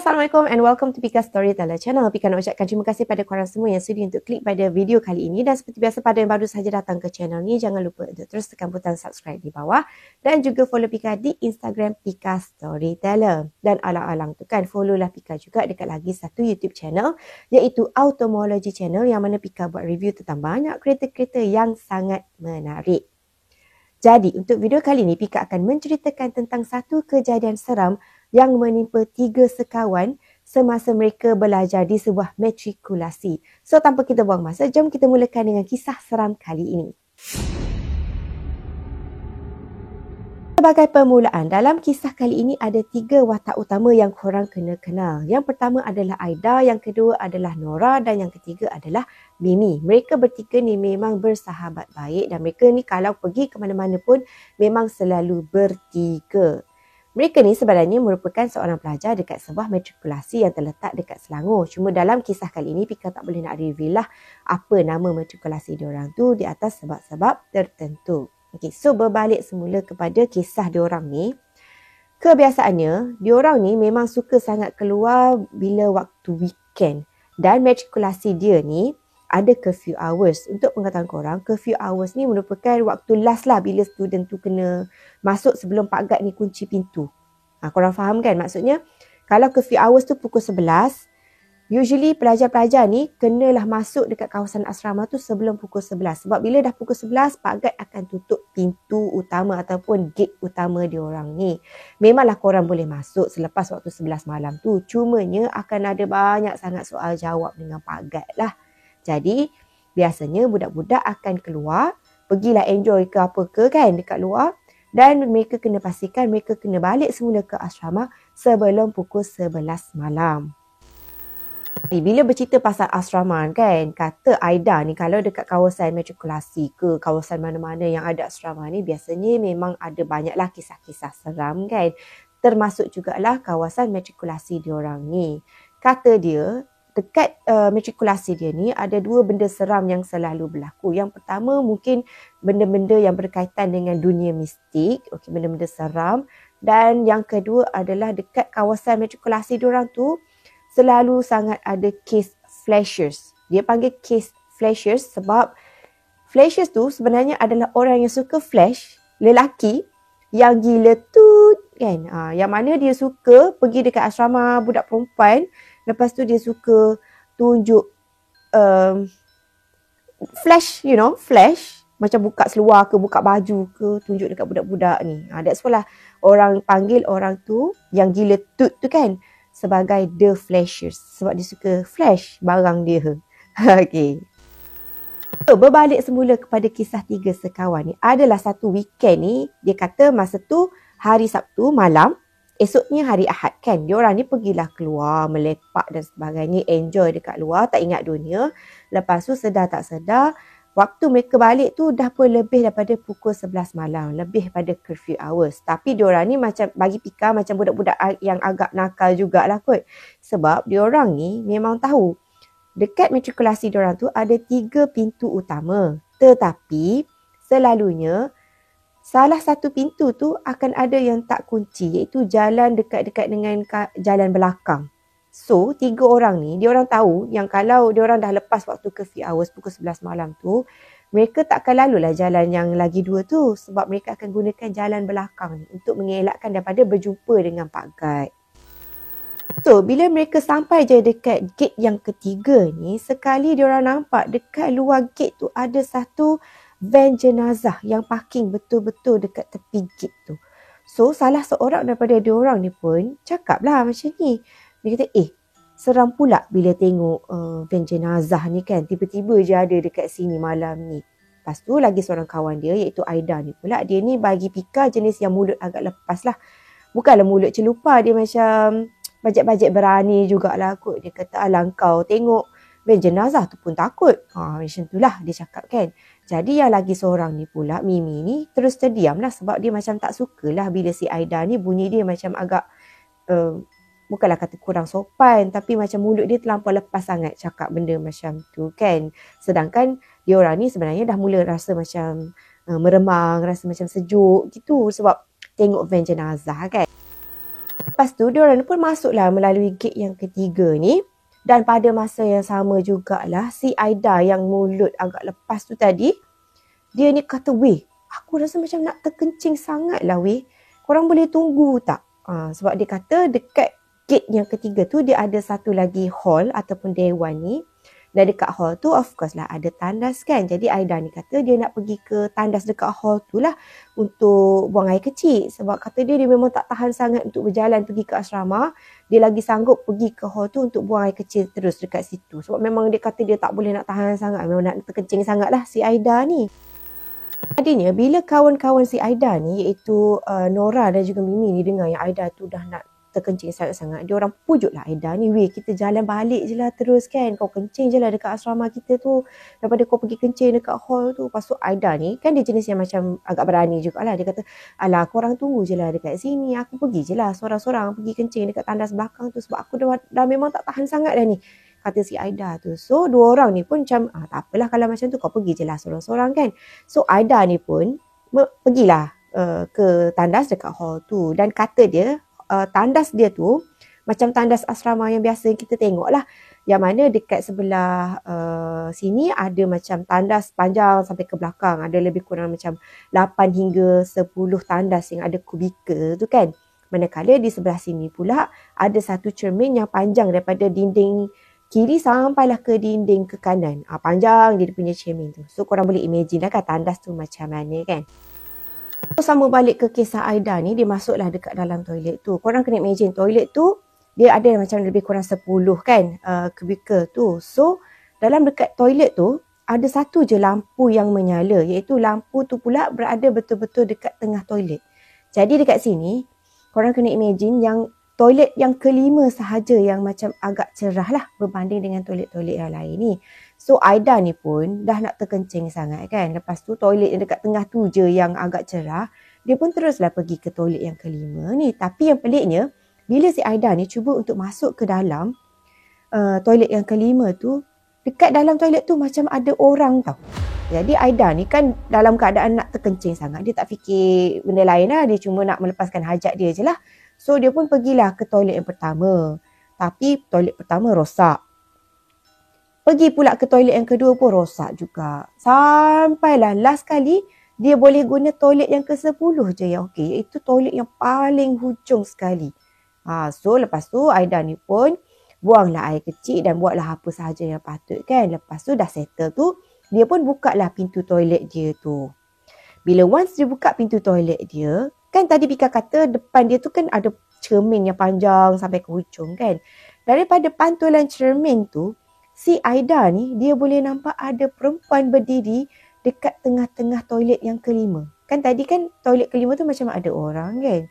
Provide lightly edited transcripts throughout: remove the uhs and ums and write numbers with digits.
Assalamualaikum and welcome to Pika Storyteller Channel. Pika nak ucapkan terima kasih pada korang semua yang sudi untuk klik pada video kali ini. Dan seperti biasa pada yang baru sahaja datang ke channel ni, jangan lupa untuk terus tekan butang subscribe di bawah. Dan juga follow Pika di Instagram Pika Storyteller. Dan alang-alang tu kan, follow lah Pika juga dekat lagi satu YouTube channel, iaitu Automology Channel, yang mana Pika buat review tentang banyak kereta-kereta yang sangat menarik. Jadi untuk video kali ni, Pika akan menceritakan tentang satu kejadian seram yang menimpa 3 sekawan semasa mereka belajar di sebuah matrikulasi. So tanpa kita buang masa, jom kita mulakan dengan kisah seram kali ini. Sebagai permulaan, dalam kisah kali ini ada 3 watak utama yang korang kena kenal. Yang pertama adalah Aida, yang kedua adalah Nora dan yang ketiga adalah Mimi. Mereka bertiga ni memang bersahabat baik dan mereka ni kalau pergi ke mana-mana pun memang selalu bertiga. Mereka ni sebenarnya merupakan seorang pelajar dekat sebuah matrikulasi yang terletak dekat Selangor. Cuma dalam kisah kali ini, Pika tak boleh nak reveal lah apa nama matrikulasi diorang tu di atas sebab-sebab tertentu. Okay, so berbalik semula kepada kisah diorang ni. Kebiasaannya, diorang ni memang suka sangat keluar bila waktu weekend. Dan matrikulasi dia ni ada curfew hours. Untuk pengetahuan korang, curfew hours ni merupakan waktu last lah bila student tu kena masuk sebelum Pak Gad ni kunci pintu. Korang faham kan? Maksudnya, kalau curfew hours tu pukul 11, usually pelajar-pelajar ni kenalah masuk dekat kawasan asrama tu sebelum pukul 11. Sebab bila dah pukul 11, Pak Gad akan tutup pintu utama ataupun gate utama diorang ni. Memanglah korang boleh masuk selepas waktu 11 malam tu. Cumanya akan ada banyak sangat soal jawab dengan Pak Gad lah. Jadi, biasanya budak-budak akan keluar, pergilah enjoy ke apa ke kan dekat luar. Dan mereka kena pastikan mereka kena balik semula ke asrama sebelum pukul 11 malam. Bila bercerita pasal asrama kan, kata Aida ni kalau dekat kawasan matrikulasi ke kawasan mana-mana yang ada asrama ni, biasanya memang ada banyaklah kisah-kisah seram kan. Termasuk jugalah kawasan matrikulasi diorang ni. Kata dia, dekat matrikulasi dia ni ada 2 benda seram yang selalu berlaku. Yang pertama mungkin benda-benda yang berkaitan dengan dunia mistik, okey, benda-benda seram. Dan yang kedua adalah dekat kawasan matrikulasi diorang tu selalu sangat ada case flashers. Dia panggil case flashers sebab flashers tu sebenarnya adalah orang yang suka flash, lelaki yang gila tut kan. Yang mana dia suka pergi dekat asrama budak perempuan. Lepas tu dia suka tunjuk flash, flash. Macam buka seluar ke, buka baju ke, tunjuk dekat budak-budak ni. That's why lah orang panggil orang tu yang gila tut tu kan sebagai the flashers. Sebab dia suka flash barang dia. Okay. So, berbalik semula kepada kisah 3 sekawan ni. Adalah satu weekend ni, dia kata masa tu hari Sabtu malam. Esoknya hari Ahad kan, diorang ni pergilah keluar, melepak dan sebagainya, enjoy dekat luar, tak ingat dunia. Lepas tu sedar tak sedar, waktu mereka balik tu dah pun lebih daripada pukul 11 malam, lebih pada curfew hours. Tapi diorang ni macam, bagi Pika macam budak-budak yang agak nakal jugalah kot. Sebab diorang ni memang tahu, dekat matrikulasi diorang tu ada 3 pintu utama. Tetapi selalunya, salah satu pintu tu akan ada yang tak kunci, iaitu jalan dekat-dekat dengan jalan belakang. So, 3 orang ni, diorang tahu yang kalau diorang dah lepas waktu curfew hours pukul 11 malam tu, mereka tak akan lalulah jalan yang lagi 2 tu sebab mereka akan gunakan jalan belakang ni untuk mengelakkan daripada berjumpa dengan Pak Gad. So, bila mereka sampai je dekat gate yang ketiga ni, sekali diorang nampak dekat luar gate tu ada satu van jenazah yang parking betul-betul dekat tepi gate tu. So, salah seorang daripada diorang ni pun cakap lah macam ni. Dia kata, seram pula bila tengok van jenazah ni kan. Tiba-tiba je ada dekat sini malam ni. Lepas tu lagi seorang kawan dia iaitu Aida ni pula. Dia ni bagi Pika jenis yang mulut agak lepas lah. Bukanlah mulut celupa, dia macam bajet-bajet berani jugalah kot. Dia kata, alah kau tengok van jenazah tu pun takut. Macam tu lah dia cakap kan. Jadi yang lagi seorang ni pula, Mimi ni, terus terdiam lah sebab dia macam tak sukalah bila si Aida ni bunyi dia macam agak, bukanlah kata kurang sopan, tapi macam mulut dia terlampau lepas sangat cakap benda macam tu kan. Sedangkan diorang ni sebenarnya dah mula rasa macam meremang, rasa macam sejuk gitu sebab tengok van jenazah kan. Lepas tu, diorang pun masuklah melalui gate yang ketiga ni. Dan pada masa yang sama jugalah, si Aida yang mulut agak lepas tu tadi, dia ni kata, weh, aku rasa macam nak terkencing sangat lah weh. Korang boleh tunggu tak? Sebab dia kata dekat gate yang ketiga tu, dia ada satu lagi hall ataupun dewan ni. Dan dekat hall tu of course lah ada tandas kan. Jadi Aida ni kata dia nak pergi ke tandas dekat hall tu lah untuk buang air kecil. Sebab kata dia memang tak tahan sangat untuk berjalan pergi ke asrama. Dia lagi sanggup pergi ke hall tu untuk buang air kecil terus dekat situ. Sebab memang dia kata dia tak boleh nak tahan sangat. Memang nak terkencing sangat lah si Aida ni. Tadinya bila kawan-kawan si Aida ni iaitu Nora dan juga Mimi ni dengar yang Aida tu dah nak terkencing sangat-sangat. Dia orang pujuk lah Aida ni, weh kita jalan balik je lah terus kan. Kau kencing je lah dekat asrama kita tu. Daripada kau pergi kencing dekat hall tu. Lepas tu Aida ni kan dia jenis yang macam agak berani jugalah. Dia kata, alah korang tunggu je lah dekat sini. Aku pergi je lah sorang-sorang pergi kencing dekat tandas belakang tu. Sebab aku dah memang tak tahan sangat dah ni. Kata si Aida tu. So dua orang ni pun macam, tak apalah kalau macam tu kau pergi je lah sorang-sorang kan. So Aida ni pun pergilah ke tandas dekat hall tu. Dan kata dia, tandas dia tu macam tandas asrama yang biasa kita tengok lah. Yang mana dekat sebelah sini ada macam tandas panjang sampai ke belakang. Ada lebih kurang macam 8 hingga 10 tandas yang ada kubikel tu kan. Manakala di sebelah sini pula ada satu cermin yang panjang daripada dinding kiri sampailah ke dinding ke kanan. Panjang dia punya cermin tu. So korang boleh imagine lah kan tandas tu macam mana kan. Sama balik ke kisah Aida ni, dia masuklah dekat dalam toilet tu. Korang kena imagine toilet tu, dia ada macam lebih kurang 10 kan kubikel tu. So, dalam dekat toilet tu, ada satu je lampu yang menyala. Iaitu lampu tu pula berada betul-betul dekat tengah toilet. Jadi dekat sini, korang kena imagine yang toilet yang kelima sahaja yang macam agak cerah lah berbanding dengan toilet-toilet yang lain ni. So Aida ni pun dah nak terkencing sangat kan. Lepas tu toilet yang dekat tengah tu je yang agak cerah. Dia pun teruslah pergi ke toilet yang kelima ni. Tapi yang peliknya, bila si Aida ni cuba untuk masuk ke dalam toilet yang kelima tu, dekat dalam toilet tu macam ada orang tau. Jadi Aida ni kan dalam keadaan nak terkencing sangat. Dia tak fikir benda lain lah. Dia cuma nak melepaskan hajat dia je lah. So dia pun pergilah ke toilet yang pertama. Tapi toilet pertama rosak. Pergi pula ke toilet yang kedua pun rosak juga. Sampailah last kali dia boleh guna toilet yang ke-10 je yang okey. Iaitu toilet yang paling hujung sekali. So lepas tu Aida ni pun buanglah air kecil dan buatlah apa sahaja yang patut kan. Lepas tu dah settle tu, dia pun bukalah pintu toilet dia tu. Bila once dia buka pintu toilet dia, kan tadi Pika kata depan dia tu kan ada cermin yang panjang sampai ke hujung kan. Daripada pantulan cermin tu, si Aida ni dia boleh nampak ada perempuan berdiri dekat tengah-tengah toilet yang kelima. Kan tadi kan toilet kelima tu macam ada orang kan.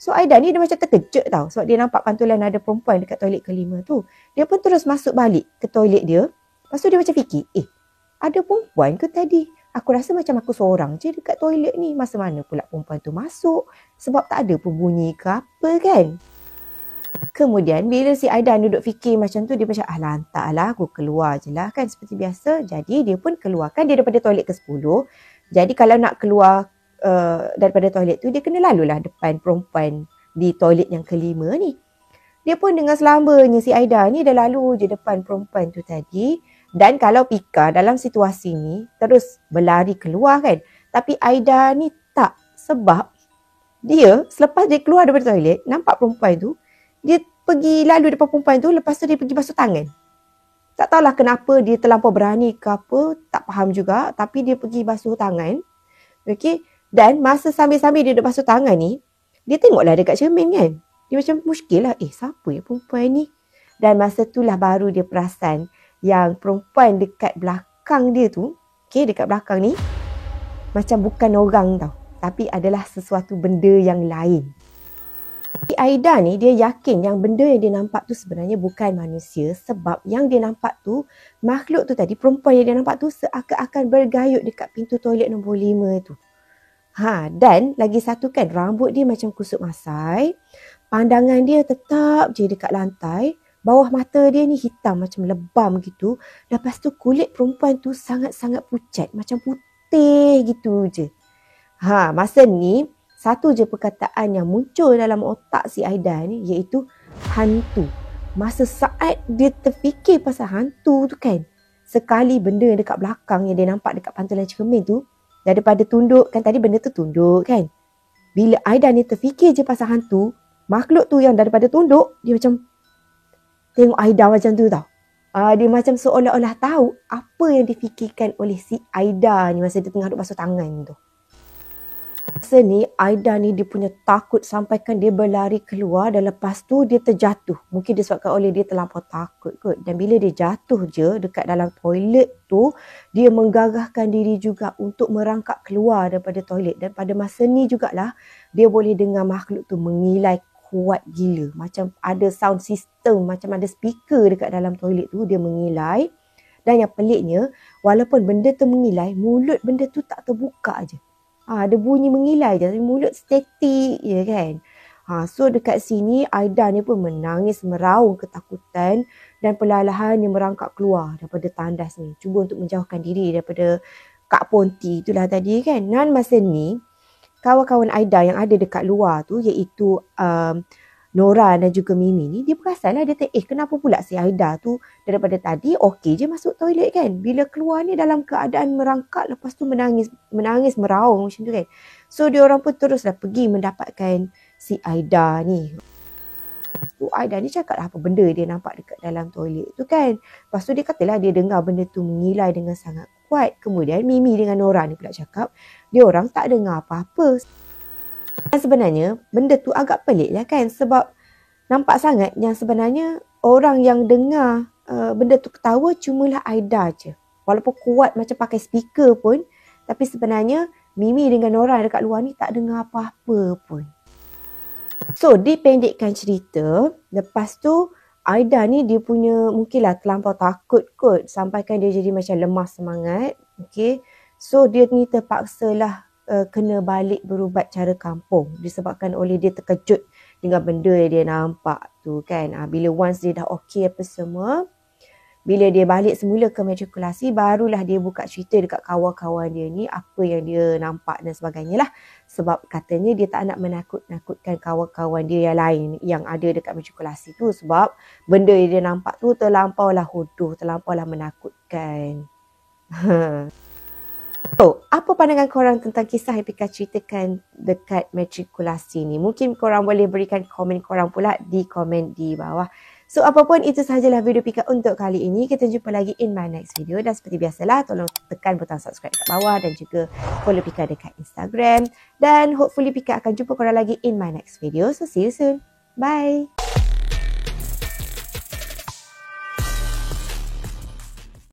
So Aida ni dia macam terkejut tau sebab dia nampak pantulan ada perempuan dekat toilet kelima tu. Dia pun terus masuk balik ke toilet dia. Lepas tu dia macam fikir, ada perempuan ke tadi? Aku rasa macam aku seorang je dekat toilet ni. Masa mana pula perempuan tu masuk? Sebab tak ada pun bunyi ke apa kan? Kemudian bila si Aida duduk fikir macam tu, dia macam lantaklah aku keluar je lah kan seperti biasa. Jadi dia pun keluarkan dia daripada toilet ke-10. Jadi kalau nak keluar daripada toilet tu, dia kena lalulah depan perempuan di toilet yang kelima ni. Dia pun dengan selambanya si Aida ni dah lalu je depan perempuan tu tadi. Dan kalau Pika dalam situasi ni terus berlari keluar kan. Tapi Aida ni tak. Sebab dia selepas dia keluar daripada toilet, nampak perempuan tu, dia pergi lalu depan perempuan tu, lepas tu dia pergi basuh tangan. Tak tahulah kenapa dia terlampau berani ke apa, tak faham juga. Tapi dia pergi basuh tangan. Okay. Dan masa sambil-sambil dia duduk basuh tangan ni, dia tengoklah dekat cermin kan. Dia macam muskil lah, siapa ya perempuan ni? Dan masa itulah baru dia perasan yang perempuan dekat belakang dia tu, dekat belakang ni, macam bukan orang tau. Tapi adalah sesuatu benda yang lain. Aida ni dia yakin yang benda yang dia nampak tu sebenarnya bukan manusia. Sebab yang dia nampak tu, makhluk tu tadi, perempuan yang dia nampak tu seakan-akan bergayut dekat pintu toilet nombor 5 tu. Dan lagi satu kan, rambut dia macam kusut masai. Pandangan dia tetap je dekat lantai. Bawah mata dia ni hitam macam lebam gitu. Lepas tu kulit perempuan tu sangat-sangat pucat. Macam putih gitu je. Masa ni satu je perkataan yang muncul dalam otak si Aida ni, iaitu hantu. Masa saat dia terfikir pasal hantu tu kan, sekali benda dekat belakang yang dia nampak dekat pantulan cermin tu, daripada tunduk, kan tadi benda tu tunduk kan. Bila Aida ni terfikir je pasal hantu, makhluk tu yang daripada tunduk, dia macam tengok Aida macam tu tau. Dia macam seolah-olah tahu apa yang difikirkan oleh si Aida ni masa dia tengah duk basuh tangan tu. Masa ni Aida ni dia punya takut sampaikan dia berlari keluar dan lepas tu dia terjatuh. Mungkin disebabkan oleh dia terlampau takut kot. Dan bila dia jatuh je dekat dalam toilet tu, dia menggagahkan diri juga untuk merangkak keluar daripada toilet. Dan pada masa ni jugalah dia boleh dengar makhluk tu mengilai kuat gila. Macam ada sound system, macam ada speaker dekat dalam toilet tu, dia mengilai. Dan yang peliknya, walaupun benda tu mengilai, mulut benda tu tak terbuka je. Ada bunyi mengilai je, mulut statik je kan. So dekat sini, Aida ni pun menangis meraung ketakutan dan perlahan dia merangkak keluar daripada tandas ni. Cuba untuk menjauhkan diri daripada Kak Ponti itulah tadi kan. Dan masa ni, kawan-kawan Aida yang ada dekat luar tu, iaitu Nora dan juga Mimi ni, dia perasan lah, dia kenapa pula si Aida tu daripada tadi okey je masuk toilet kan. Bila keluar ni dalam keadaan merangkak, lepas tu menangis meraung macam tu kan. So diorang pun teruslah pergi mendapatkan si Aida ni. Tu Aida ni cakap lah apa benda dia nampak dekat dalam toilet tu kan. Lepas tu dia katalah dia dengar benda tu mengilai dengan sangat kuat. Kemudian Mimi dengan Nora ni pula cakap dia orang tak dengar apa-apa. Dan sebenarnya benda tu agak pelik lah kan, sebab nampak sangat yang sebenarnya orang yang dengar benda tu ketawa cumalah Aida je. Walaupun kuat macam pakai speaker pun, tapi sebenarnya Mimi dengan Nora dekat luar ni tak dengar apa-apa pun. So dipendekkan cerita, lepas tu Aida ni dia punya mungkinlah terlampau takut kot, sampaikan dia jadi macam lemah semangat. Okay. So dia ni terpaksalah kena balik berubat cara kampung disebabkan oleh dia terkejut dengan benda yang dia nampak tu kan. Bila once dia dah okey apa semua, bila dia balik semula ke matrikulasi, barulah dia buka cerita dekat kawan-kawan dia ni apa yang dia nampak dan sebagainya lah. Sebab katanya dia tak nak menakut-nakutkan kawan-kawan dia yang lain yang ada dekat matrikulasi tu, sebab benda yang dia nampak tu terlampaulah hodoh, terlampaulah menakutkan. So, apa pandangan korang tentang kisah yang Pika ceritakan dekat matrikulasi ni? Mungkin korang boleh berikan komen korang pula di komen di bawah. So, apapun itu sahajalah video Pika untuk kali ini. Kita jumpa lagi in my next video. Dan seperti biasalah, tolong tekan butang subscribe dekat bawah dan juga follow Pika dekat Instagram. Dan hopefully Pika akan jumpa korang lagi in my next video. So, see you soon. Bye!